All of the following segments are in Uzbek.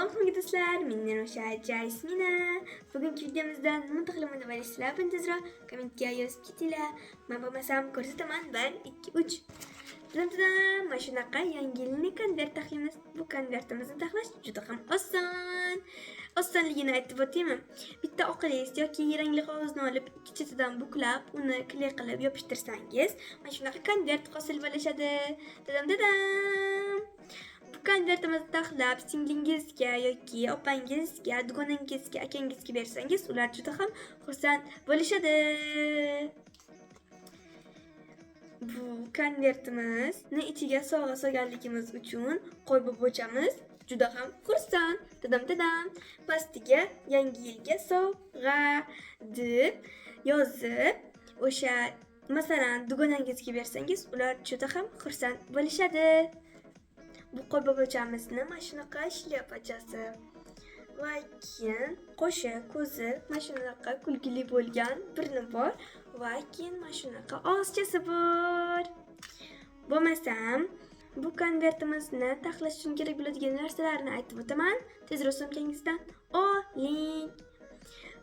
Assalomu do'stlar, men o'sha Jasmina. Bugungi videomizda nima taqdim qilasizlar? Buni tezroq kommentga yozib ketinglar. Men bo'lmasam ko'rsataman. 1 2 3. Mana shunaqa yangi yilni konvert taxlaymiz. Bu konvertimizni taxlash juda ham oson. Osonligini aytib o'taymi? Bitta oq list yoki rangli qog'ozni olib, ikki chetidan buklab, uni kley qilib yopishtirsangiz, mana shunaqa konvert hosil bo'ladi. Dadam. Bu konvertimizni taxlab singlingizga yoki opangizga, dugonangizga, akangizga bersangiz, ular juda ham xursand bo'lishadi. Bu konvertimizni ichiga sovg'a solganligimiz uchun qo'y bobochamiz juda ham xursand. Dadam. Pastiga yangi yilga sovg'a deb yozib, o'sha masalan dugonangizga bersangiz, ular juda ham xursand bo'lishadi. Bu qo'y bobochamizni mana shunaqa shlyapachasi va keyin qo'shi ko'zi mana shunaqa kulgili bo'lgan burni bor va keyin mana shunaqa og'izchasi bor. Bo'lmasam, bu konvertimizni taxlash uchun kerak bo'ladigan narsalarni aytib o'taman. Tezroq sumkangizdan oling.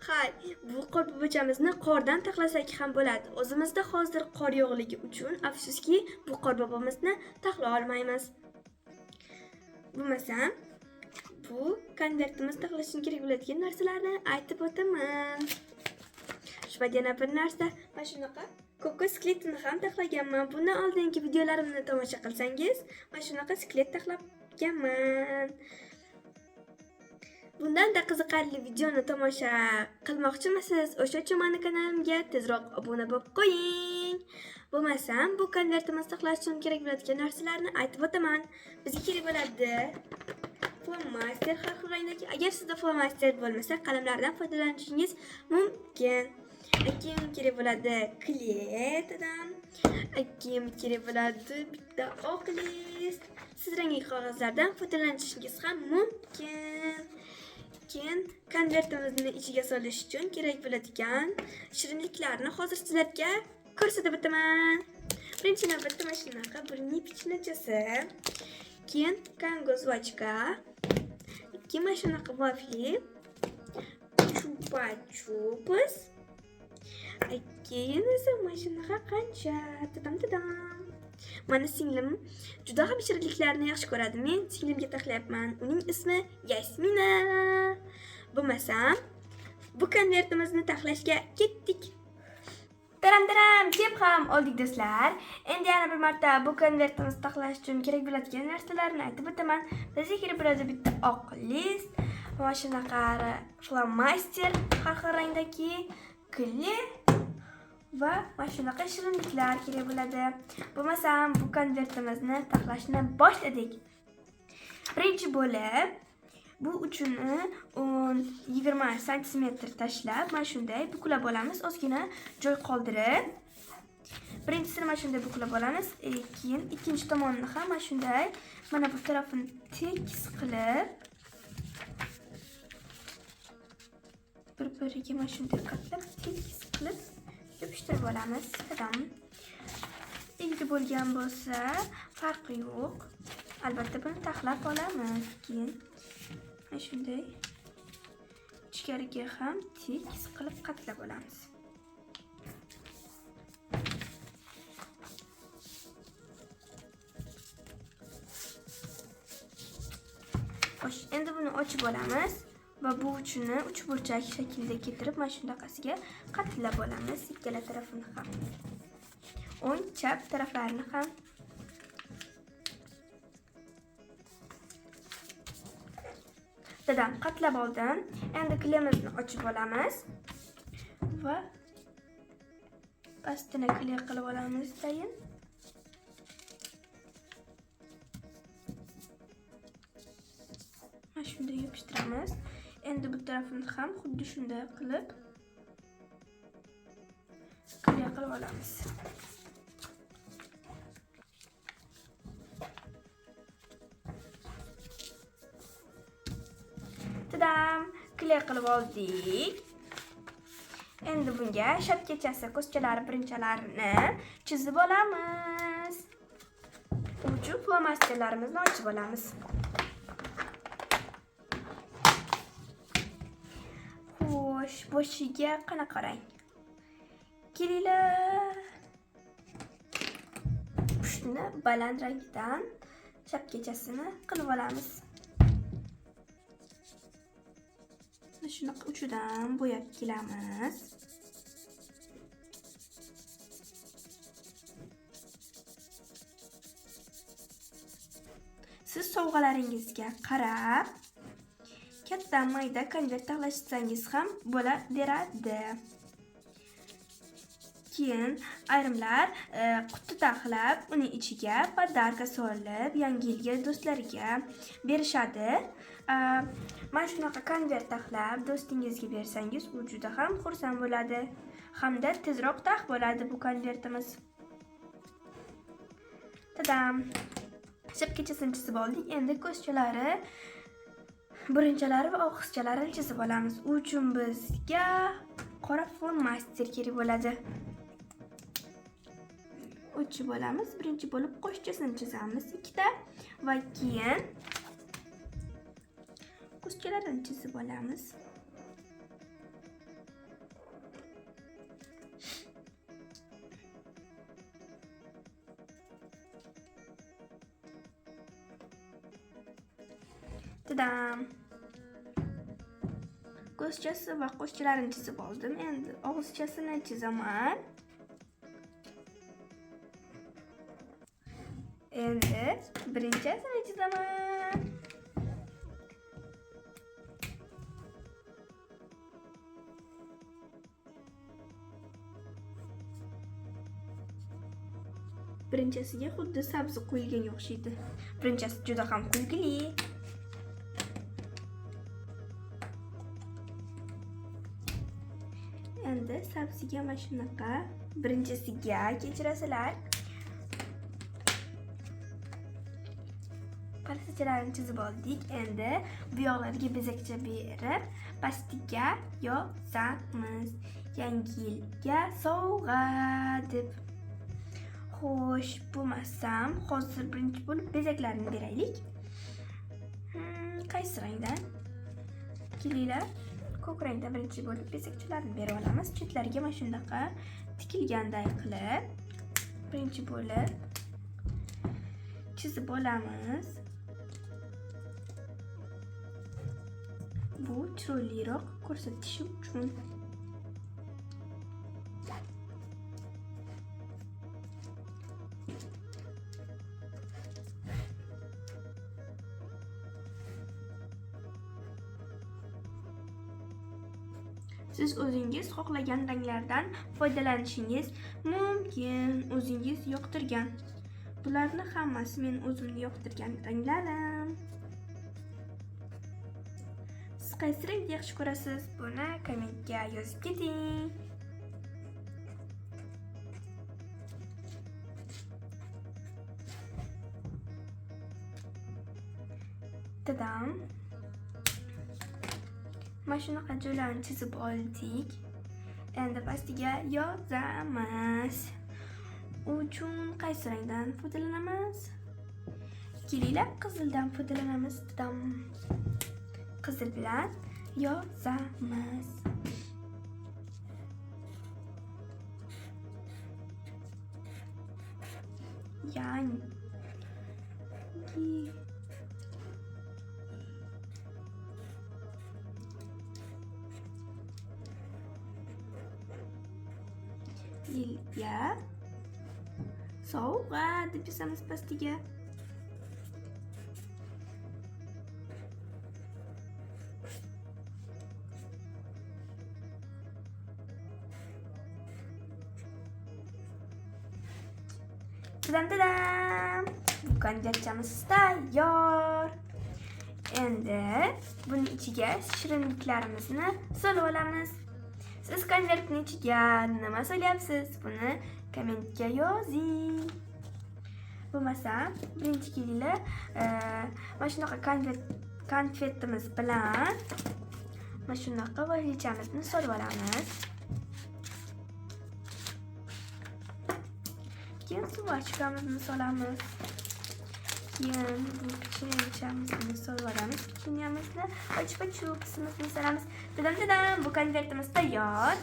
Hay, bu qo'y bobochamizni qordan taxlasak ham bo'ladi. O'zimizda hozir qor yo'qligi uchun afsuski bu qo'y bobomizni taxla olmaymiz. Bo'lmasam, bu konvertimizni taxlash uchun kerak bo'ladigan narsalarni aytib o'taman. Shu yana bir narsa, mana shunaqa kokos skletini ham taxlaganman. Bundan oldingi videolarimni tomosha qilsangiz, mana shunaqa sklet taxlaganman. Bundanda qiziqarli videoni tomosha qilmoqchimisiz? O'sha uchun meni kanalimga tezroq obuna bo'lib qo'ying. Bo'lmasam, bu konvertimizni taxlash uchun kerak bo'ladigan narsalarni aytib o'taman. Bizga kerak bo'ladi flomaster har xil rangdagi. Agar sizda flomaster bo'lmasa, qalamlardan foydalanishingiz mumkin. Keyin kerak bo'ladi kley, keyin kerak bo'ladi bitta oq list. Siz rangli qog'ozlardan foydalanishingiz ham mumkin. Keyin konvertimizni ichiga solish uchun kerak bo'ladigan shirinliklarni hozir sizlarga ko'rsatib o'taman. Birinchi navbatda mana shunaqa bir nipichnachasi, keyin kangozvachka, keyin mana shunaqa vafli, chupa-chups, keyin esa mana shunaqa qancha. Mana singlim juda ham shirinliklarni yaxshi ko'radi. Men singlimga taxlayapman. Uning ismi Jasmina. Bo'lmasam, bu konvertimizni taxlashga ketdik. Taram, deb ham oldik do'stlar. Endi yana bir marta bu konvertimizni taxlash uchun kerak bo'ladigan narsalarni aytib o'taman. Bizga kerak bo'ladi bitta oq list, mana shunaqa flomaster har xil rangdagi, kley va mana shunaqa shirinliklar kerak bo'ladi. Bo'lmasam, bu konvertimizni taxlashni boshladik. Birinchi bo'lib, bu uchuni 20 sm tashlab, mana shunday buklab olamiz. Ozgina joy qoldirib. Birinchisini mana shunday buklab olamiz. Keyin ikkinchi tomonini ham mana shunday, mana bu tarafini tekis qilib, bir-biriga mana shunday qatlab tekis qilib yopishtirib olamiz. Egri bo'lgan bo'lsa, farqi yo'q. Albatta buni taxlab olamiz. Keyin mana shunday ichkariga ham tekis qilib qatlab olamiz. Xo'sh, endi buni ochib olamiz va bu uchini uchburchak shaklida keltirib, mana shunaqasiga qatlab olamiz. Ikkala tarafini ham. O'ng, chap taraflarini ham. Qatlab oldim. Endi kleyimizni ochib olamiz va pastini kley qilib olamiz tayin. Mana shunday yopishtiramiz. Endi bu tarafini ham xuddi shunday qilib kley qilib olamiz. Kley qilib oldik. Endi bunga shapkachasi, ko'zchalari, birinchalarini chizib olamiz. Uchi flomasterlarimizni ochib olamiz. boshiga qana qarang. Kelinglar. Pushni baland rangdan shapkachasini qilib olamiz. Shuni uchidan bo'yab kelamiz. Siz sovg'alaringizga qarab katta mayda konvert taxlashsangiz ham bo'laveradi. Keyin ayrimlar quti taxlab, uning ichiga podarka solib, yangi yilga do'stlariga berishadi. Mana shunaqa konvert taxlab do'stingizga bersangiz, u juda ham xursand bo'ladi. Hamda tezroq tax bo'ladi bu konvertimiz. Tadam! Shapkachasini chizib oldik. Endi ko'zchalari, burunjalari va og'izchalarini chizib olamiz. U uchun bizga qora flomastер kerak bo'ladi. Uchi bo'lamiz. Birinchi bo'lib qo'shchasini chizamiz ikkita va keyin ko'zchalarini chizib olamiz. Tadam! Ko'zchasi va qo'shchalarini chizib oldim. Endi og'izchasini chizaman. Endi birinchasini chizaman. Birinchasiga xuddi sabzi qo'yilganga o'xshaydi. Birinchasi juda ham kulgili. Endi sabziga mana shunaqa birinchisiga kechirasizlar. Parsachalarini chizib oldik. Endi bu yoqlarga bezakcha berib, pastiga yozamiz. Yangi yilga sovg'a deb. Xo'sh, bo'lmasam, hozir birinchi bo'lib bezaklarni beraylik. Qaysi rangdan? Kelinglar. Ko'k rangda birinchi bo'lib bezakchalarni berib olamiz. Chetlariga mana shunaqa tikilganday qilib birinchi bo'lib chizib olamiz. Bu chiroyliroq ko'rsatish uchun. Siz o'zingiz xohlagan ranglardan foydalanishingiz mumkin. O'zingiz yoqtirgan. Bularni hammasi men o'zimni yoqtirgan ranglarim. Siz qaysi rangni yaxshi ko'rasiz? Buni kommentga yozib keting. Tadam! Mana shunaqa joylarni chizib oldik. Endi pastiga yozamiz. U uchun qaysi rangdan foydalanamiz? Kelinglar, qizildan foydalanamiz. Tadam! Qizil bilan yozamiz. Yangi yilga sovg'a deb yozamiz pastiga. Tadam! Konvertchamiz tayyor. Endi buning ichiga shirinliklarimizni solib olamiz. Siz konvertning ichiga nima solyapsiz? Buni kommentga yozing. Bo'lmasa, birinchi kelinglar, mana shunaqa konfetimiz bilan mana shunaqa vaziychamizni solib olamiz. Keyin suv ochkamizni solamiz. Keyin bu pechenyeamizni solib olamiz. Pechenyeamizni ochib qismimizni solamiz. Dadam, bu konvertimiz tayyor.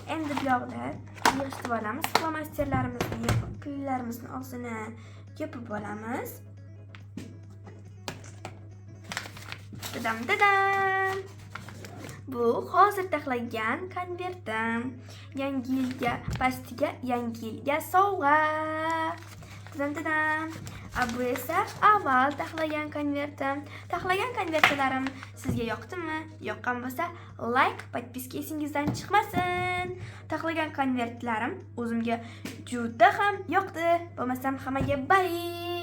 Endi bu yoqda yig'ishtirib olamiz. Flomasterlarimizni, pullarimizni og'zini yopib olamiz. Dadam. Bu hozir taxlagan konvertim. Yangi yilga pastiga, yangi yilga sovg'a. Dadam. Bu esa avval taxlagan konvertim. Taxlagan konvertlarim sizga yoqdimi? Yoqqan bo'lsa, like, podpiska esingizdan chiqmasin. Taxlagan konvertlarim o'zimga juda ham yoqdi. Bo'lmasam hammaga bye.